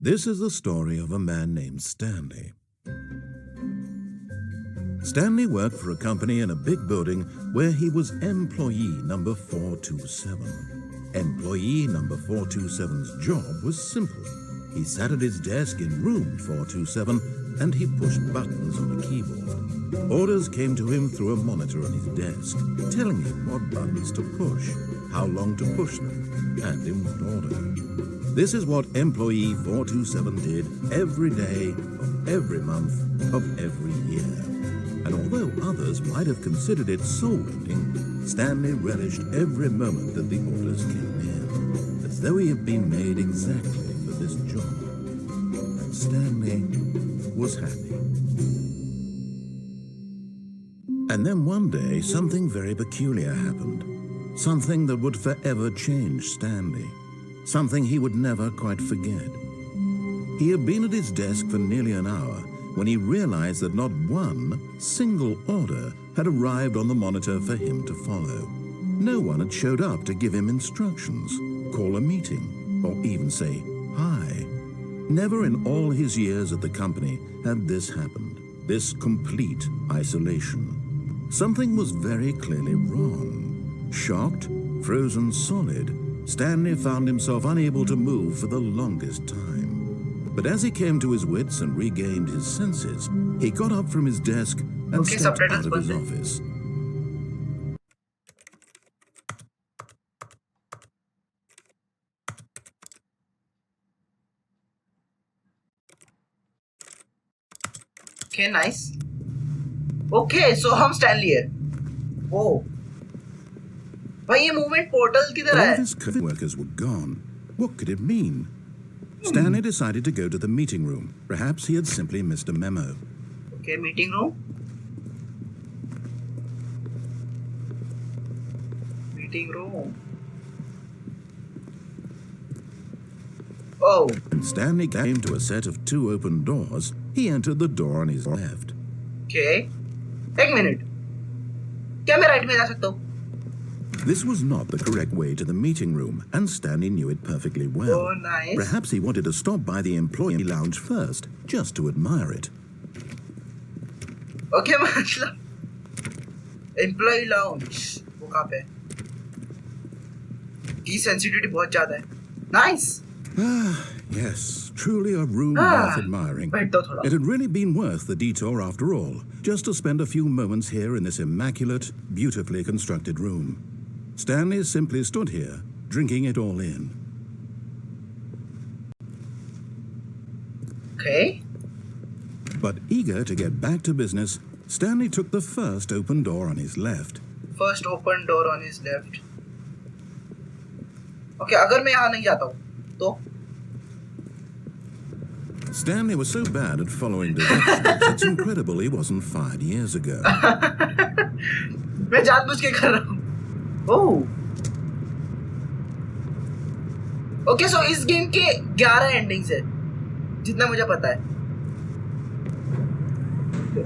This is the story of a man named Stanley. Stanley worked for a company in a big building where he was employee number 427. Employee number 427's job was simple. He sat at his desk in room 427 and he pushed buttons on a keyboard. Orders came to him through a monitor on his desk, telling him what buttons to push, how long to push them, and in what order. This is what employee 427 did every day of every month of every year. And although others might have considered it soul-rending, Stanley relished every moment that the orders came in, as though he had been made exactly for this job. And Stanley was happy. And then one day, something very peculiar happened. Something that would forever change Stanley. Something he would never quite forget. He had been at his desk for nearly an hour when he realized that not one single order had arrived on the monitor for him to follow. No one had showed up to give him instructions, call a meeting, or even say hi. Never in all his years at the company had this happened, this complete isolation. Something was very clearly wrong. Shocked, frozen solid, Stanley found himself unable to move for the longest time. But as he came to his wits and regained his senses, he got up from his desk and stepped out of his office. Okay, nice. Okay, so हम Stanley है. Oh. भाई ये movement portal किधर है? All his co-workers were gone. What could it mean? Stanley decided to go to the meeting room. Perhaps he had simply missed a memo. Okay, meeting room. Meeting room. Oh. When Stanley came to a set of two open doors, he entered the door on his left. Okay. एक minute. क्या मैं right में जा सकता हूँ? This was not the correct way to the meeting room, and Stanley knew it perfectly well. Oh, nice. Perhaps he wanted to stop by the employee lounge first, just to admire it. Okay, मतलब employee lounge वो कहाँ पे? की sensitivity बहुत ज़्यादा है. Nice. Ah, yes, truly a room worth admiring. It had really been worth the detour after all, just to spend a few moments here in this immaculate, beautifully constructed room. Stanley simply stood here, drinking it all in. Okay. But eager to get back to business, Stanley took the first open door on his left. First open door on his left. Okay, अगर मैं यहाँ नहीं जाता हूँ, तो? Stanley was so bad at following directions, it's incredible he wasn't fired years ago. मैं जानबूझ के कर रहा हूँ. Oh. Okay, so इस गेम के 11 एंडिंग्स है, जितना मुझे पता है.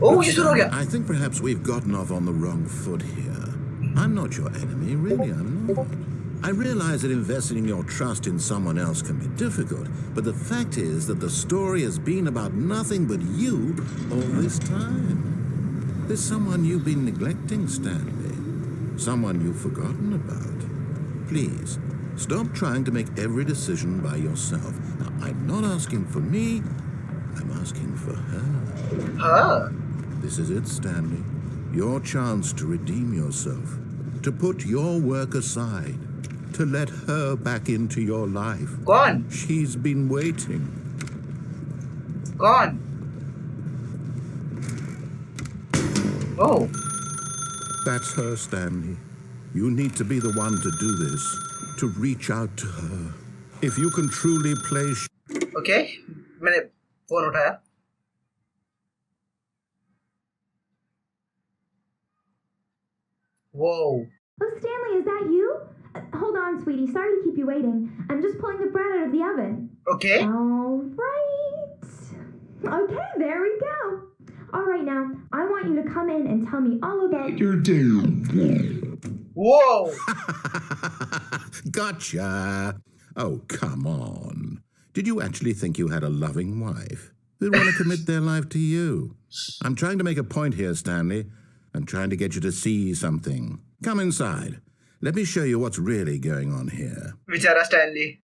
Oh, ये शुरू हो गया. I think perhaps we've gotten off on the wrong foot here. I'm not your enemy, really, I'm not. I realize that investing your trust in someone else can be difficult, but the fact is that the story has been about nothing but you all this time. There's someone you've been neglecting, Stanley. Someone you've forgotten about. Please, stop trying to make every decision by yourself. Now, I'm not asking for me, I'm asking for her. Her? This is it, Stanley. Your chance to redeem yourself, to put your work aside, to let her back into your life. Gone. She's been waiting. Gone. Oh. That's her, Stanley. You need to be the one to do this, to reach out to her. If you can truly play... Okay, मैंने phone उठाया. Whoa. Oh, Stanley, is that you? Hold on, sweetie. Sorry to keep you waiting. I'm just pulling the bread out of the oven. Okay. All right. Okay, there we go. All right, now, I want you to come in and tell me all about your day. Whoa. Gotcha. Oh, come on. Did you actually think you had a loving wife who'd want to commit their life to you? I'm trying to make a point here, Stanley. I'm trying to get you to see something. Come inside. Let me show you what's really going on here. Vichara Stanley.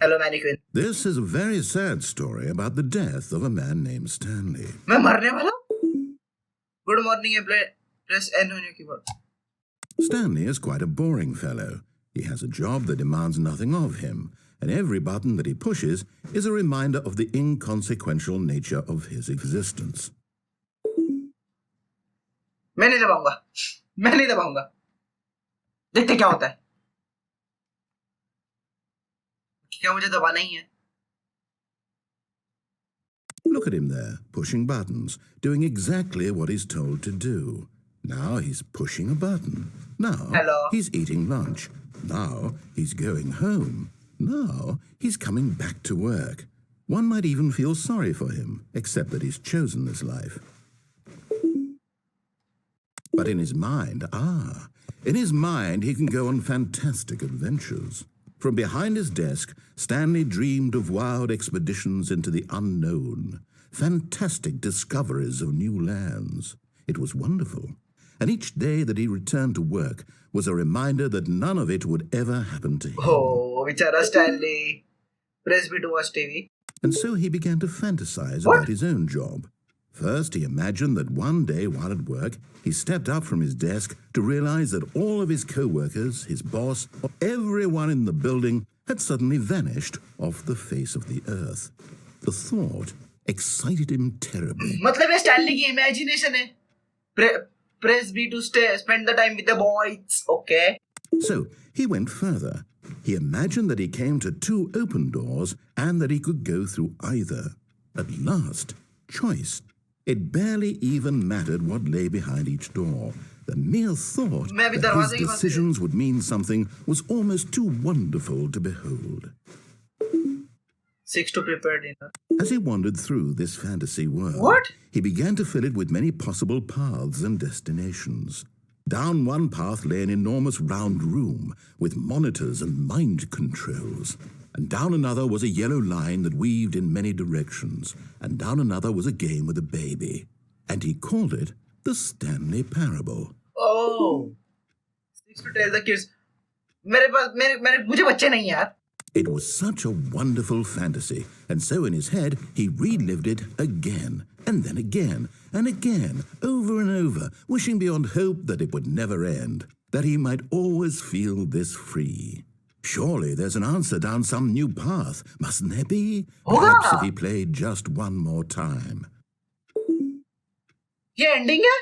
Hello, mannequin. This is a very sad story about the death of a man named Stanley. मैं मरने वाला हूँ? Good morning, press N on your keyboard. Stanley is quite a boring fellow. He has a job that demands nothing of him, and every button that he pushes is a reminder of the inconsequential nature of his existence. मैं नहीं दबाऊंगा. मैं नहीं दबाऊंगा. देखते क्या होता है. क्या मुझे दबाना ही है? Look at him there, pushing buttons, doing exactly what he's told to do. Now he's pushing a button. Now he's eating lunch. Now he's going home. Now he's coming back to work. One might even feel sorry for him, except that he's chosen this life. But in his mind, he can go on fantastic adventures. From behind his desk, Stanley dreamed of wild expeditions into the unknown, fantastic discoveries of new lands. It was wonderful. And each day that he returned to work was a reminder that none of it would ever happen to him. Oh, Vichara Stanley. Press B to watch TV. And so he began to fantasize about his own job. First, he imagined that one day while at work, he stepped up from his desk to realize that all of his co-workers, his boss, everyone in the building had suddenly vanished off the face of the earth. The thought excited him terribly. मतलब ये Stanley की imagination है. Press B to spend the time with the boys. Okay. So he went further. He imagined that he came to two open doors and that he could go through either. At last, choice. It barely even mattered what lay behind each door. The mere thought that his decisions would mean something was almost too wonderful to behold. 6 to prepare dinner. As he wandered through this fantasy world, he began to fill it with many possible paths and destinations. Down one path lay an enormous round room with monitors and mind controls. And down another was a yellow line that weaved in many directions. And down another was a game with a baby. And he called it the Stanley Parable. Oh, 6 to tell the kids. मुझे बच्चे नहीं यार. It was such a wonderful fantasy, and so in his head he relived it again, and then again, and again, over and over, wishing beyond hope that it would never end, that he might always feel this free. Surely there's an answer down some new path, mustn't there be? Perhaps if he played just one more time. ये ending है?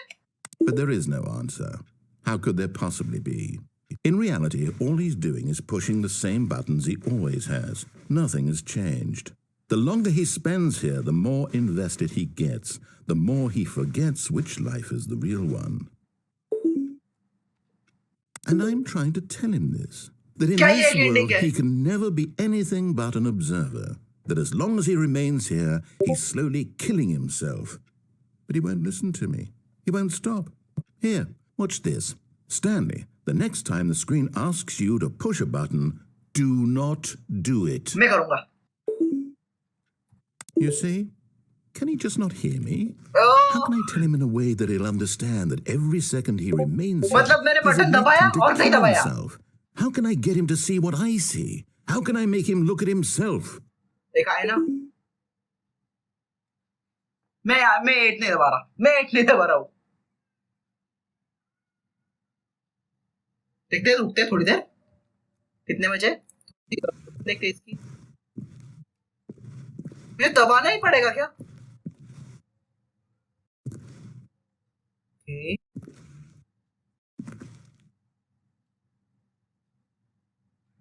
But there is no answer. How could there possibly be? In reality, all he's doing is pushing the same buttons he always has. Nothing has changed. The longer he spends here, the more invested he gets, the more he forgets which life is the real one. And I'm trying to tell him this, that in this world he can never be anything but an observer, that as long as he remains here, he's slowly killing himself. But he won't listen to me. He won't stop. Here, watch this. Stanley, the next time the screen asks you to push a button, do not do it. मैं करूँगा. You see? Can he just not hear me? Oh. How can I tell him in a way that he'll understand that every second he remains here, मतलब मैंने he's button दबाया electing और to नहीं kill दबाया. himself? How can I get him to see what I see? How can I make him look at himself? देखा है ना? मैं 8 नहीं दबा रहा. मैं 8 नहीं दबा रहा हूँ. देखते रुकते थोड़ी देर. कितने बजे? देखते इसकी. ये दबाना ही पड़ेगा क्या? Okay.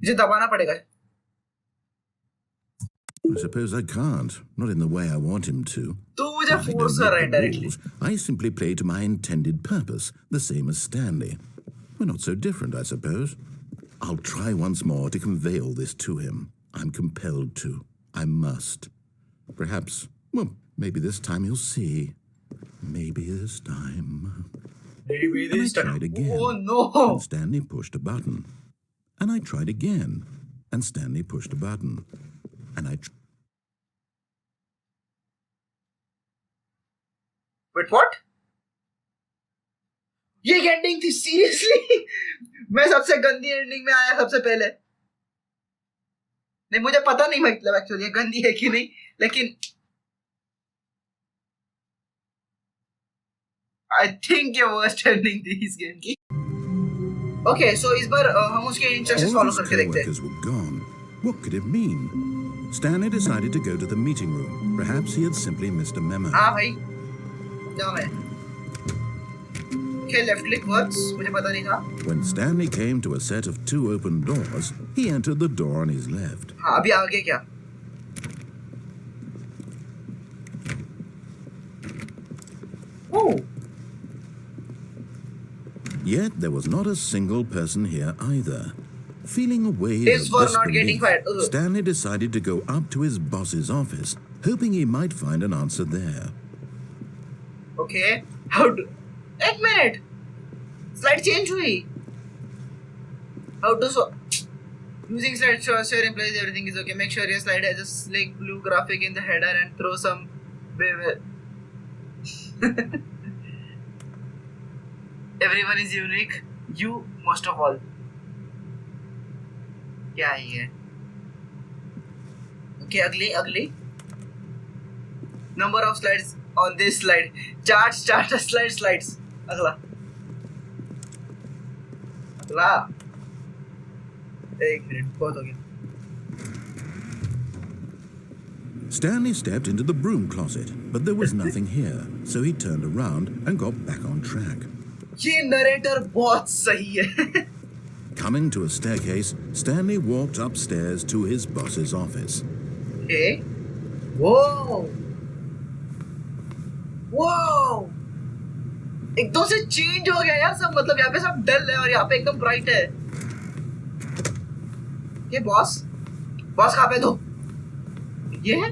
मुझे दबाना पड़ेगा. I suppose I can't, not in the way I want him to. तू मुझे I don't force कर रहा है make the directly. rules. I simply play to my intended purpose, the same as Stanley. We're not so different, I suppose. I'll try once more to convey all this to him. I'm compelled to. I must. Perhaps, well, maybe this time he'll see. Maybe this time. Maybe And I this time. tried again. Oh no! And Stanley pushed a button. And I tried again. and Stanley pushed a button. And Wait, what? ये ending थी seriously? मैं सबसे गंदी ending में आया सबसे पहले. नहीं, मुझे पता नहीं मतलब एक्चुअली ये गंदी है कि नहीं, लेकिन आई थिंक ये वर्स्ट एंडिंग थी इस गेम की. ओके, सो इस बार हम उसके इंस्ट्रक्शंस फॉलो करके देखते हैं. were gone. What could it mean? Stanley decided to go to the meeting room. Perhaps he had simply missed a memo. हाँ भाई, जाओ मैं. Okay, left click works. मुझे पता नहीं था. When Stanley came to a set of 2 open doors, he entered the door on his left. हाँ, अभी आगे क्या? Oh. Yet there was not a single person here either. Feeling a wave This of for not getting disbelief, fired. Ugh. Stanley decided to go up to his boss's office, hoping he might find an answer there. Okay. How do? एक minute. Slide change हुई. How to so? Using slide show implies everything is okay. Make sure your slide has a slick blue graphic in the header and throw some. Everyone is unique. You most of all. क्या है ये? Okay, अगली. Number of slides on this slide. Chart slides. अगला. एक minute, बहुत हो गया. Stanley stepped into the broom closet, but there was nothing here, so he turned around and got back on track. ये नरेटर बहुत सही है. Coming to a staircase, Stanley walked upstairs to his boss's office. Okay. Whoa. एकदम से change हो गया यार सब. मतलब यहाँ पे सब डल है और यहाँ पे एकदम ब्राइट है. ये बॉस कहाँ पे? दो ये है.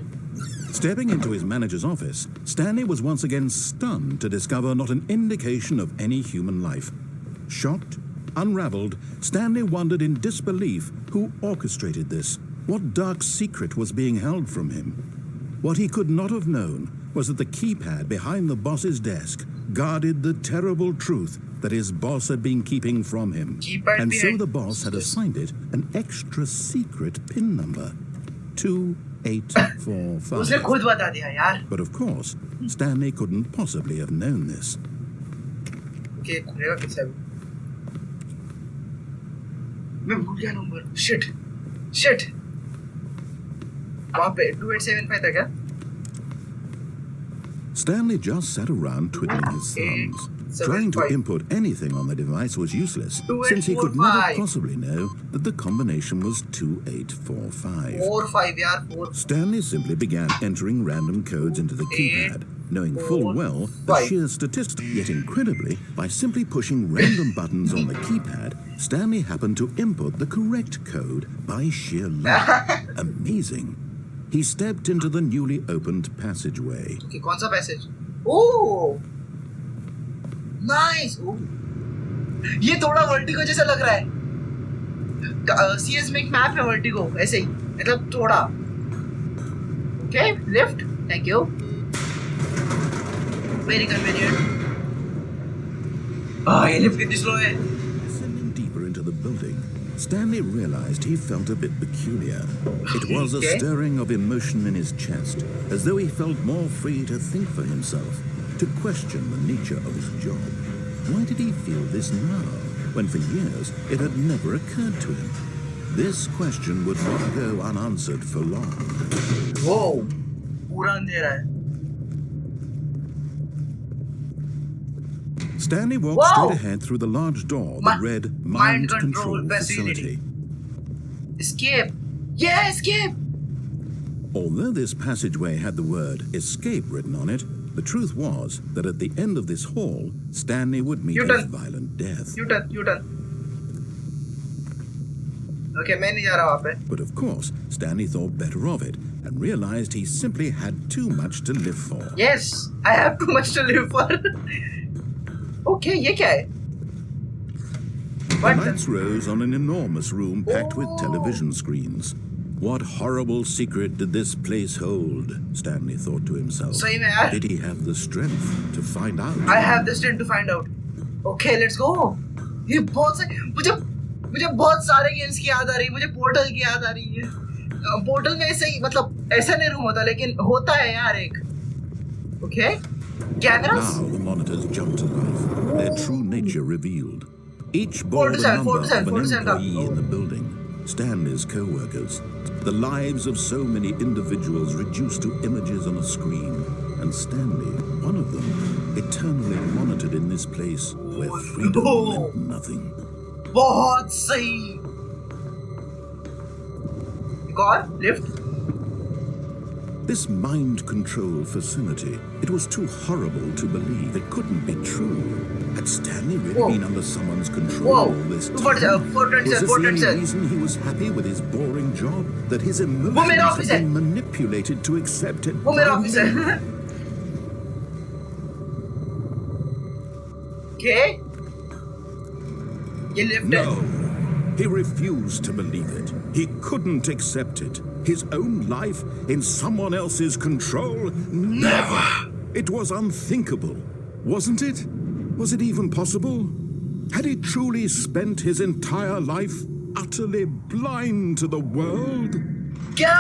Stepping into his manager's office, Stanley was once again stunned to discover not an indication of any human life. Shocked, unraveled, Stanley wondered in disbelief who orchestrated this. What dark secret was being held from him? What he could not have known was that the keypad behind the boss's desk guarded the terrible truth that his boss had been keeping from him. And so the boss had assigned it an extra secret PIN number. 2845. उसने खुद बता दिया यार. But of course, Stanley couldn't possibly have known this. Okay, खुलेगा कैसे? मैं भूल गया नंबर. Shit. वहाँ पे 2875 था क्या? Stanley just sat around twiddling his thumbs. Trying to input anything on the device was useless, since he could never possibly know that the combination was 2845. 45 यार, 4. Stanley simply began entering random codes into the keypad, knowing full well the sheer statistics. Yet incredibly, by simply pushing random buttons on the keypad, Stanley happened to input the correct code by sheer luck. Amazing. He stepped into the newly opened passageway. Okay, कौन सा passage? Oh, nice. Oh, ये थोड़ा vertigo जैसा लग रहा है. CS में एक मैप है वर्टिगो ऐसे ही, मतलब थोड़ा. Okay, lift. Thank you. Very convenient. ये lift कितनी slow है. Descending deeper into the building, Stanley realized he felt a bit peculiar. It was a stirring of emotion in his chest, as though he felt more free to think for himself, to question the nature of his job. Why did he feel this now, when for years it had never occurred to him? This question would not go unanswered for long. Whoa! पूरा अंधेरा है. Stanley walked straight ahead through the large door that read Mind Control Facility. Escape! Yeah, escape! Although this passageway had the word escape written on it, the truth was that at the end of this hall, Stanley would meet his violent death. U-turn. Okay, मैं नहीं जा रहा वहाँ पे. But of course, Stanley thought better of it and realized he simply had too much to live for. Yes, I have too much to live for. Okay, ये क्या है? The lights rose on an enormous room packed with television screens. What horrible secret did this place hold? Stanley thought to himself. सही में यार. Did he have the strength to find out? I have the strength to find out. Okay, let's go. ये बहुत से मुझे बहुत सारे games की याद आ रही है. मुझे पोर्टल की याद आ रही है. पोर्टल में ऐसे ही मतलब ऐसा नहीं रूम होता लेकिन होता है यार एक. Okay? Cameras? Now the monitors jumped to life, their true nature revealed. Each bore the number of an employee in the building, Stanley's co-workers, the lives of so many individuals reduced to images on a screen, and Stanley, one of them, eternally monitored in this place where freedom meant nothing. बहुत सही. God, lift. This mind control facility, it was too horrible to believe. It couldn't be true. Had Stanley really been under someone's control all this time? Was this the only reason he was happy with his boring job? That his emotions had been manipulated to accept it? वो मेरा office है. Okay. ये lift है. No. He refused to believe it. He couldn't accept it. His own life in someone else's control? Never! It was unthinkable, wasn't it? Was it even possible? Had he truly spent his entire life utterly blind to the world? क्या?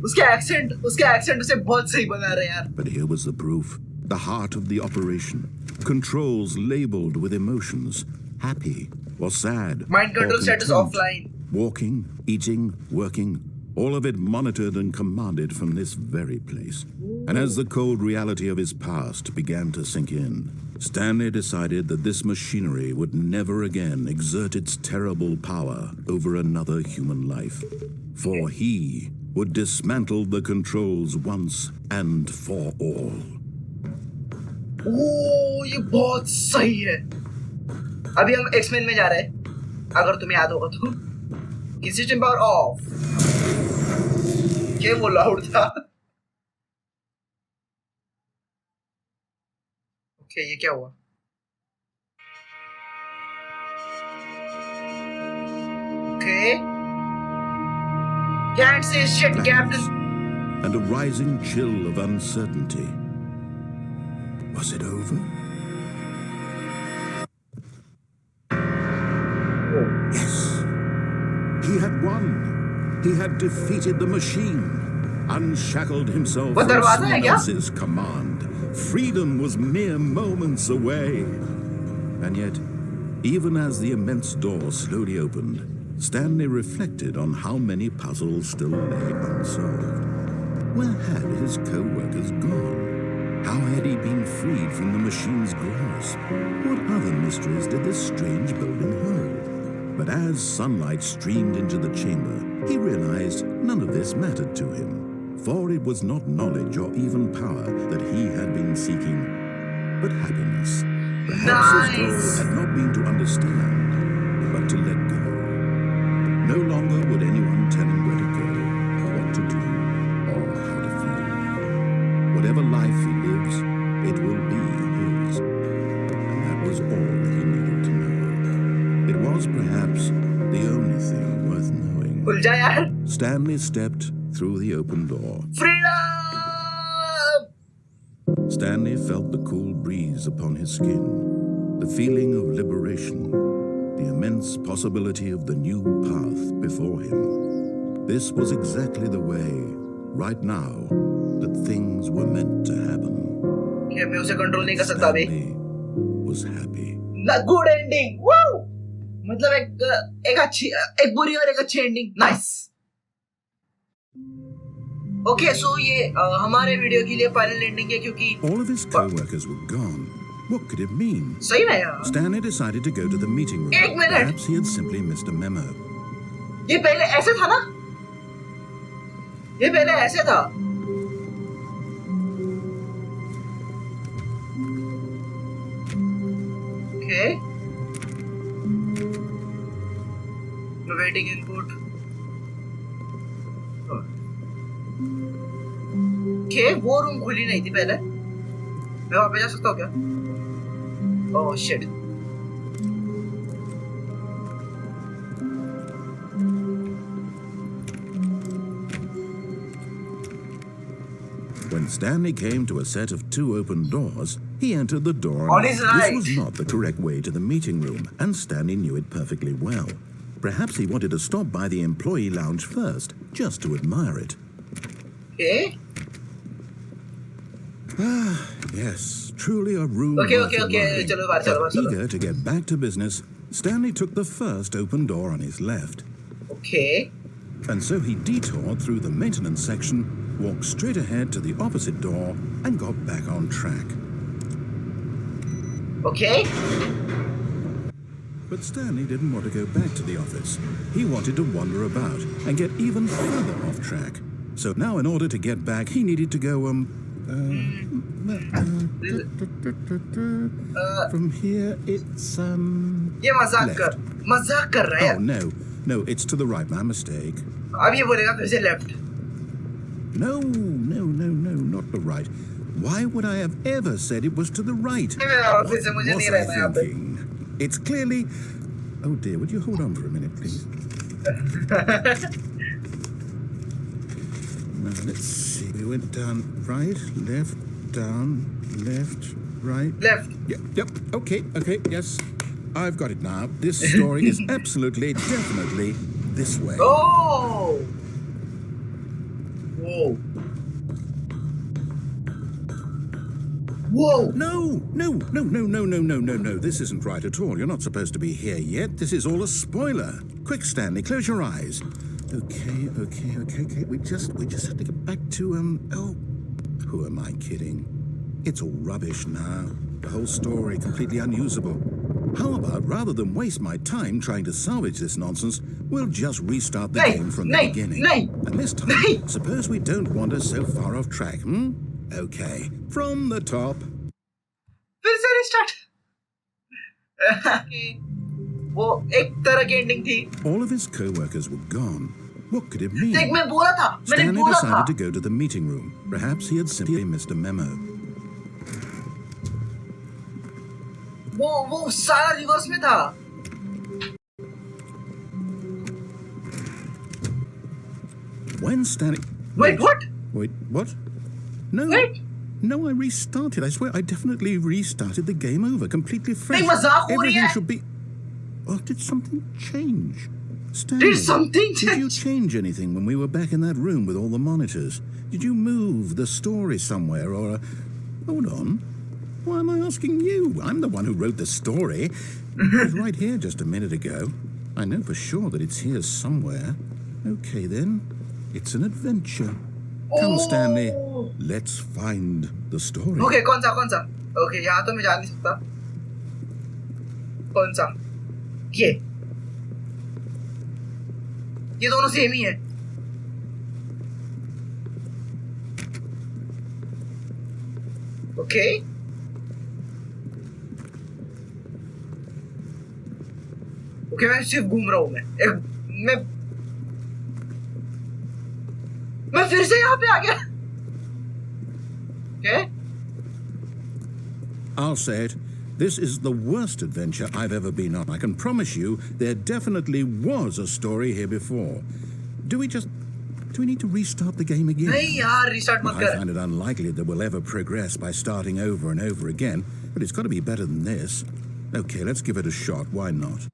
उसके accent उसे बहुत सही बना रहे यार. But here was the proof. The heart of the operation. Controls labeled with emotions. Happy or sad. Mind control status offline. Walking, eating, working, all of it monitored and commanded from this very place. And as the cold reality of his past began to sink in, Stanley decided that this machinery would never again exert its terrible power over another human life. For he would dismantle the controls once and for all. ओह, ये बहुत सही है. अभी हम X-Men में जा रहे हैं. अगर तुम्हें याद होगा तो. System power of. ये वो लाउड था. ओके, ये क्या हुआ? Okay. Can't say shit, Captain. And a rising chill of uncertainty. Was it over? Yes. He had won. He had defeated the machine, unshackled himself from someone else's command. Freedom was mere moments away. And yet, even as the immense door slowly opened, Stanley reflected on how many puzzles still lay unsolved. Where had his co-workers gone? How had he been freed from the machine's grasp? What other mysteries did this strange building hold? But as sunlight streamed into the chamber, he realized none of this mattered to him, for it was not knowledge or even power that he had been seeking, but happiness. Perhaps his goal had not been to understand, but to let go. No longer would anyone tell him where to go, what to do, or how to feel. Whatever life he lives, it will be his. And that was all he needed to know. It was perhaps the only thing worth knowing. Stanley stepped through the open door. Freedom! Stanley felt the cool breeze upon his skin, the feeling of liberation, the immense possibility of the new path before him. This was exactly the way, right now, that things were meant to happen. Stanley was happy. Good ending! Woo! मतलब एक बुरी और एक अच्छी ending. Nice. Okay, सो ये हमारे video के लिए फाइनल एंडिंग है क्योंकि all of his co-workers were gone. What could it mean? सही में यार. Stanley decided to go to the meeting room. एक minute. Perhaps he had simply missed a memo. ये पहले ऐसे था ना? ये पहले ऐसे था. Okay. Waiting input. Okay, वो रूम खुली नहीं थी पहले. मैं वहाँ पे जा सकता हूँ क्या? Oh shit. When Stanley came to a set of 2 open doors, he entered the door. On his right. This was not the correct way to the meeting room, and Stanley knew it perfectly well. Perhaps he wanted to stop by the employee lounge first, just to admire it. Okay. Ah, yes, truly a room. Okay. worth admiring. Chalo, baar, chalo. Eager to get back to business, Stanley took the first open door on his left. Okay. And so he detoured through the maintenance section, walked straight ahead to the opposite door, and got back on track. Okay. But Stanley didn't want to go back to the office. He wanted to wander about and get even further off track. So now in order to get back, he needed to go, from here, it's, ये मजाक कर रहा है. Oh, no, it's to the right, my mistake. अब ये बोलेगा फिर से left. No, not the right. Why would I have ever said it was to the right? फिर से मुझे What नहीं was I रहना यहाँ पे. thinking? It's clearly... Oh dear, would you hold on for a minute, please? Now, let's see. We went down right, left, down, left, right. Left. Yep, okay, yes. I've got it now. This story is absolutely, definitely this way. Oh. Whoa. Whoa. No. This isn't right at all. You're not supposed to be here yet. This is all a spoiler. Quick, Stanley, close your eyes. Okay. We just have to get back to, who am I kidding? It's all rubbish now. The whole story completely unusable. How about, rather than waste my time trying to salvage this nonsense, we'll just restart the game from the beginning. And this time, suppose we don't wander so far off track, Okay, from the top. फिर से restart. वो एक तरह की ending थी. All of his co-workers were gone. What could it mean? देख मैं बोला था. मैंने Stanley बोला था. decided to go to the meeting room. Perhaps he had simply missed a memo. वो सारा रिवर्स में था. When Stanley... Wait, what? Wait, what? No. Wait. No, I restarted. I swear, I definitely restarted the game over, completely fresh. नहीं मजाक हो रही Everything है. should be... Oh, did something change? Stanley, Did something did you change? change anything when we were back in that room with all the monitors? Did you move the story somewhere or... Hold on. Why am I asking you? I'm the one who wrote the story. It was right here just a minute ago. I know for sure that it's here somewhere. Okay, then. It's an adventure. Come, Stanley. Let's find the story. Okay, कौन सा? Okay, यहाँ तो मैं जा नहीं सकता. कौन सा? ये दोनों सेम ही है. Okay. Okay, मैं सिर्फ घूम रहा हूँ मैं फिर से यहाँ पे आ गया. Okay. I'll say it. This is the worst adventure I've ever been on. I can promise you there definitely was a story here before. Do we need to restart the game again? नहीं यार, restart मत I कर. find it unlikely that we'll ever progress by starting over and over again, but it's got to be better than this. Okay, let's give it a shot. Why not?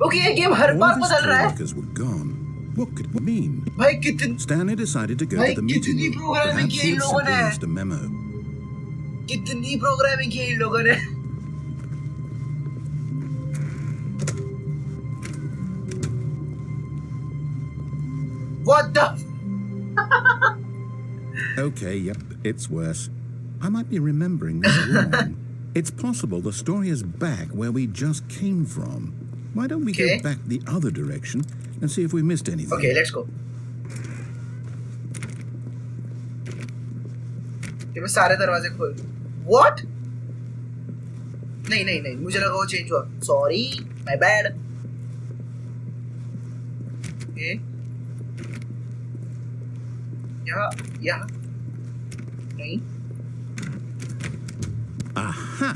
Okay, ये game her All bar of his बदल रहा है. co-workers were gone. What could it mean? भाई कितनी Stanley decided to go to the meeting कितनी room. programming Perhaps की he in had लोगों simply ने. missed a memo. कितनी प्रोग्रामिंग की इन लोगों ने. What the? Okay, yep, it's worse. I might be remembering this wrong. It's possible the story is back where we just came from. Why don't we Okay. go back the other direction and see if we missed anything? Okay, let's go. ये मैं सारे दरवाजे खोल. What? नहीं मुझे लगा वो change हुआ. Sorry, my bad. Okay. यहाँ नहीं. Aha!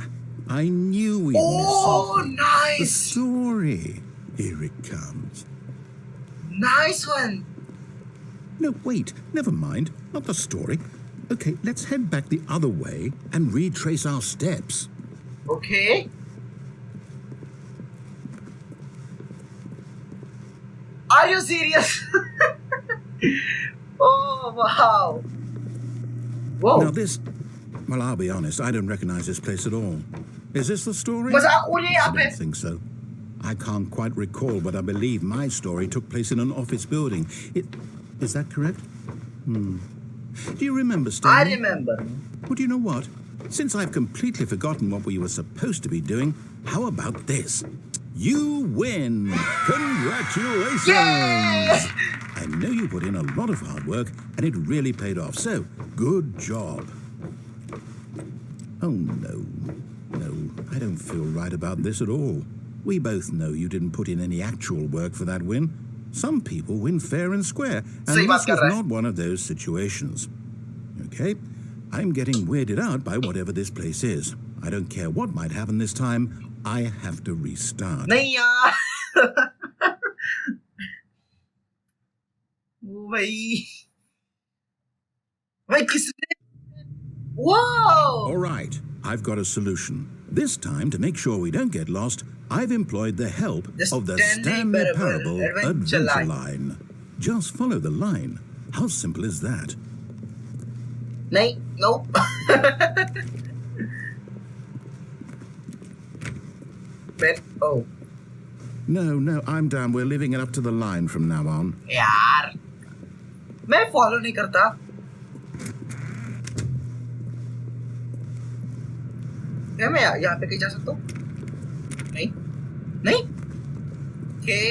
I knew we Oh, missed something. The nice. story. Here it comes. Nice one. No, wait, never mind. Not the story. Okay, let's head back the other way and retrace our steps. Okay. Are you serious? Oh, wow. Whoa. Now this... Well, I'll be honest, I don't recognize this place at all. Is this the story? मजाक हो रही है यहाँ I पे? don't think so. I can't quite recall, but I believe my story took place in an office building. Is that correct? Do you remember, I Stanley? remember. Well, do you know what? Since I've completely forgotten what we were supposed to be doing, how about this? You win! Congratulations! Yay! I know you put in a lot of hard work, and it really paid off, so good job. Oh, no. No, I don't feel right about this at all. We both know you didn't put in any actual work for that win. Some people win fair and square, and सही बात this कर was रहा है. not one of those situations. Okay? I'm getting weirded out by whatever this place is. I don't care what might happen this time. I have to restart. नहीं यार. भाई. भाई किसने? Whoa! All right, I've got a solution. This time, to make sure we don't get lost, I've employed the help The of the Stanley Stanley Parable Parable Adventure Adventure Line. Line. Just follow the line. How simple is that? नहीं. Nope. Oh. No, I'm down. We're leaving it up to the line from now on. यार. मैं follow नहीं करता. क्या मैं यहाँ पे कहीं जा सकता हूँ? नहीं. नहीं. Okay.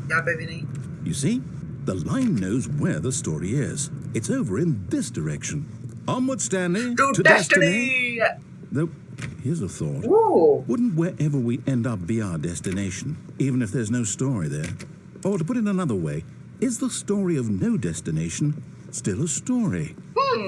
यहाँ पे भी नहीं. You see? The line knows where the story is. It's over in this direction. Onward, Stanley. To destiny. Though, here's a thought. Ooh. Wouldn't wherever we end up be our destination, even if there's no story there? Or to put it another way, is the story of no destination still a story?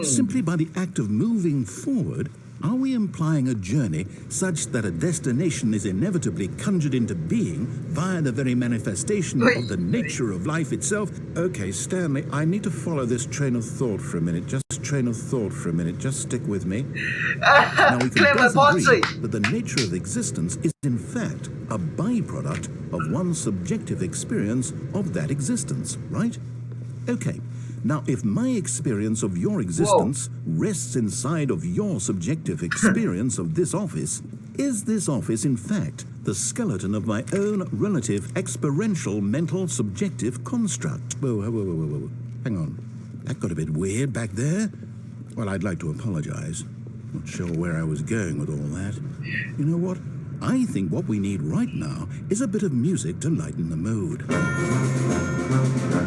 Simply by the act of moving forward, are we implying a journey such that a destination is inevitably conjured into being via the very manifestation of the nature of life itself? Okay, Stanley, I need to follow this train of thought for a minute. Just stick with me. Now we can Clever, both agree Fr0sty. that the nature of existence is in fact a byproduct of one's subjective experience of that existence, right? Okay. Now, if my experience of your existence rests inside of your subjective experience of this office, is this office in fact the skeleton of my own relative experiential mental subjective construct? Whoa. Hang on. That got a bit weird back there. Well, I'd like to apologize. Not sure where I was going with all that. You know what? I think what we need right now is a bit of music to lighten the mood.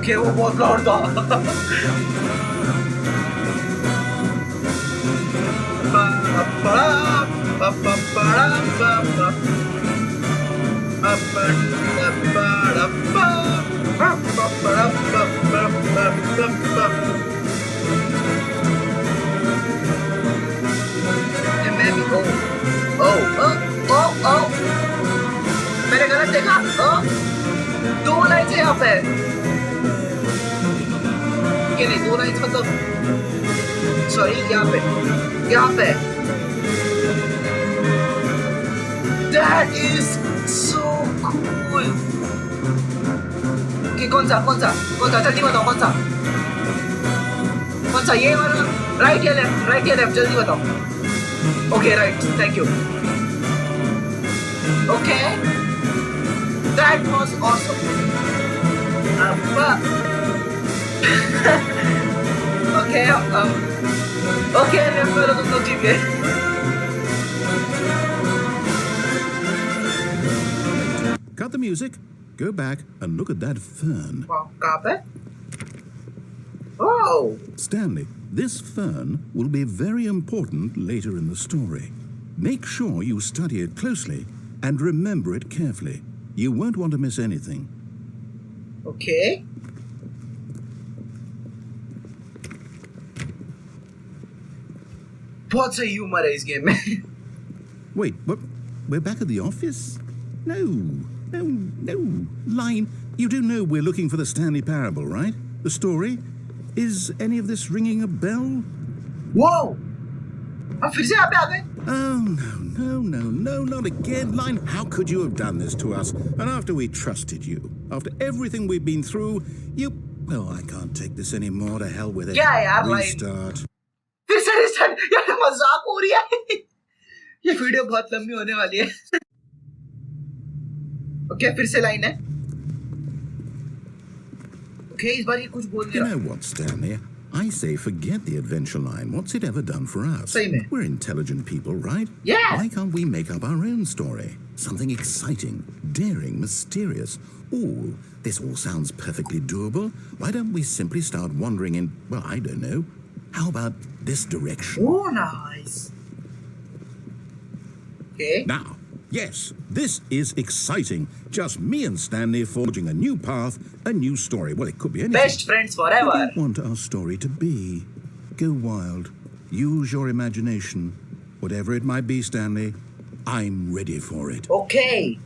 Okay, वो बहुत loud था. मैंने गलत देखा. दो lights है यहाँ पे. ये नहीं, दो लाइट्स मतलब सॉरी यहाँ पे. That is so cool. Okay, कौन सा जल्दी बताओ कौन सा ये वाला राइट या लेफ्ट जल्दी बताओ. Okay, right, thank you. Okay, that was awesome. Okay, left वाला तुम लोग जीत गए. Cut the music, go back and look at that fern. Wow, कहाँ पे? Oh, Stanley, this fern will be very important later in the story. Make sure you study it closely and remember it carefully. You won't want to miss anything. okay. बहुत सही humour है इस game में. Wait, what? We're back at the office? No, No, no, line. You do know we're looking for the Stanley Parable, right? The story? Is any of this ringing a bell? Whoa! हम फिर से यहाँ पे आ गए? Oh, no, not again. Line, how could you have done this to us? And after we trusted you, after everything we've been through, you... Oh, I can't take this anymore. To hell with it. क्या है यार line? Restart. फिर से restart? यार मजाक हो रही है। ये वीडियो बहुत लंबी होने वाली है। ओके फिर से लाइन है। ओके इस बार ये कुछ बोल You know what, Stanley? I say forget the adventure line. What's it ever done for us? सही में। We're intelligent people, right? Yeah. Why can't we make up our own story? Something exciting, daring, mysterious. Oh, this all sounds perfectly doable. Why don't we simply start wandering in, well, I don't know. How about this direction? Oh, nice. Okay. Now, yes, this is exciting. Just me and Stanley forging a new path, a new story. Well, it could be anything. Best friends What forever. do you want our story to be? Go wild. Use your imagination. Whatever it might be, Stanley, I'm ready for it. Okay.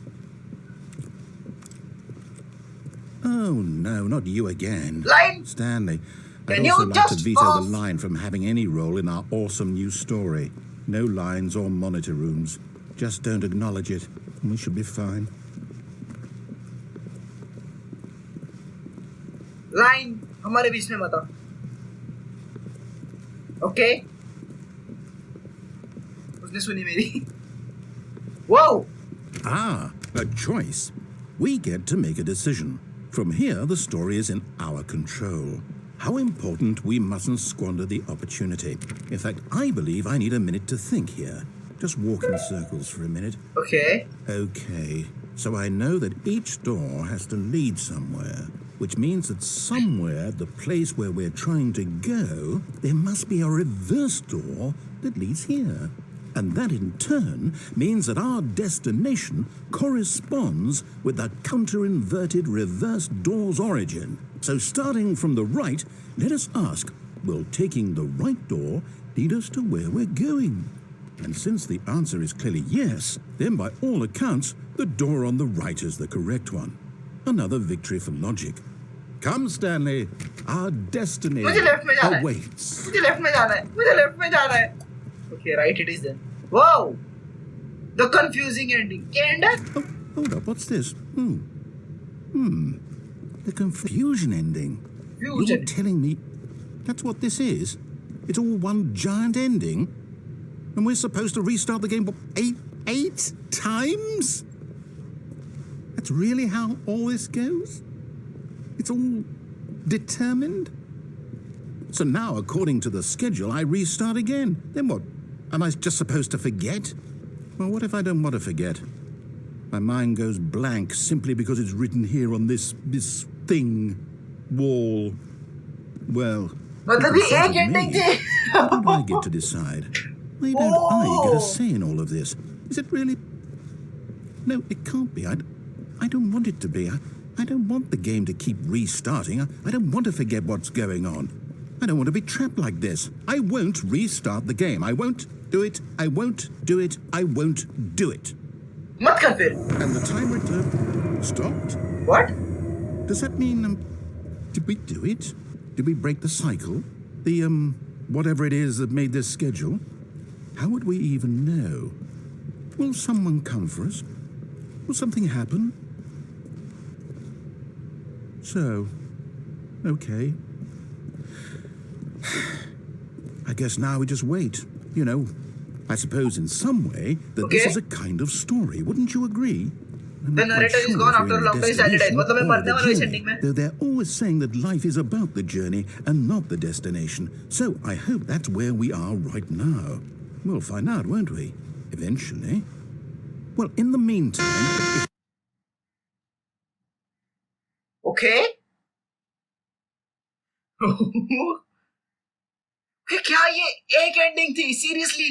Oh, no, not you again. Line. Stanley, I'd Can you also like to just veto off? the line from having any role in our awesome new story. No lines or monitor rooms. Just don't acknowledge it, and we should be fine. Line हमारे बीच में मत आओ. Okay. उसने सुनी मेरी. Whoa. Ah, a choice. We get to make a decision. From here, the story is in our control. How important we mustn't squander the opportunity. In fact, I believe I need a minute to think here. Just walk in circles for a minute. Okay. Okay, so I know that each door has to lead somewhere, which means that somewhere, the place where we're trying to go, there must be a reverse door that leads here. And that in turn means that our destination corresponds with the counter-inverted reverse door's origin. So starting from the right, let us ask, will taking the right door lead us to where we're going? And since the answer is clearly yes, then by all accounts, the door on the right is the correct one. Another victory for logic. Come, Stanley, our destiny मुझे left में जाना है. awaits. मुझे left में जाना है. मुझे left में जाना है. Okay, right it is then. Wow! The confusing ending. क्या end है? Oh, hold up, what's this? The confusion ending. You're Fusion. telling me that's what this is? It's all one giant ending? And we're supposed to restart the game what, eight times? That's really how all this goes? It's all determined? So now, according to the schedule, I restart again. Then what? Am I just supposed to forget? Well, what if I don't want to forget? My mind goes blank simply because it's written here on this thing, wall. Well, मतलब you ये can एक say to ending me, थी. why don't I get to decide? Why don't I get a say in all of this? Is it really? No, it can't be. I don't want it to be. I don't want the game to keep restarting. I don't want to forget what's going on. I don't want to be trapped like this. I won't restart the game. I won't do it. I won't do it. I won't do it. मत कर फिर. And the timer stopped? What? Does that mean, did we do it? Did we break the cycle? The, whatever it is that made this schedule? How would we even know? Will someone come for us? Will something happen? So, okay. I guess now we just wait. You know, I suppose in some way that this Okay. is a kind of story. Wouldn't you agree? I'm The not quite narrator is sure gone if after we're in a long the time standard. destination मतलब मैं or मरने the वाला हूँ इस journey, ending में. though they're always saying that life is about the journey and not the destination. So I hope that's where we are right now. We'll find out, won't we? Eventually. Well, in the meantime... Okay. क्या ये एक ending थी? Seriously?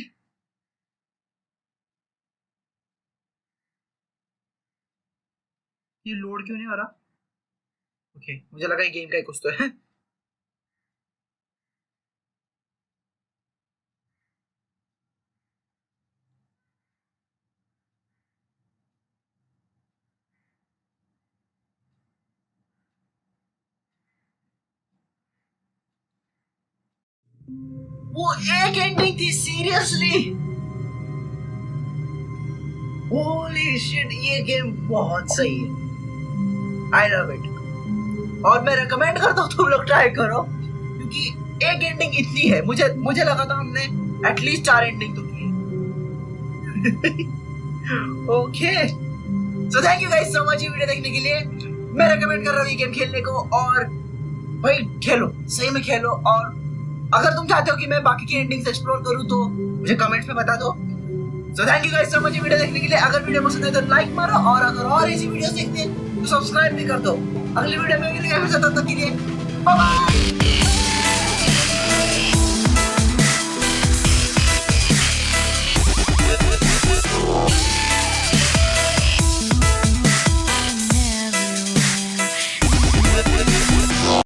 ये load क्यों नहीं हो रहा? Okay, मुझे लगा ये गेम का ही कुछ तो है. वो एक एंडिंग थी, सीरियसली। होली शिट, ये गेम बहुत सही है, आई लव इट। और मैं रेकमेंड करता हूँ तुम लोग ट्राई करो, क्योंकि एक एंडिंग इतनी है, मुझे लगा था हमने एटलीस्ट 4 एंडिंग तो की। Okay, so thank you guys so much ये वीडियो देखने के लिए। मैं रेकमेंड कर रहा हूँ ये गेम खेलने को, और भाई खेलो, सही में खेलो। और अगर तुम चाहते हो कि मैं बाकी की एंडिंग्स एक्सप्लोर करूँ तो मुझे कमेंट्स में बता दो। So thank you guys so much ये वीडियो देखने के लिए। अगर वीडियो पसंद है तो लाइक मारो, और अगर और ऐसी वीडियोस देखते हैं तो सब्सक्राइब भी कर दो। अगली वीडियो में मिलेंगे फिर से, तब तक के लिए बाय बाय।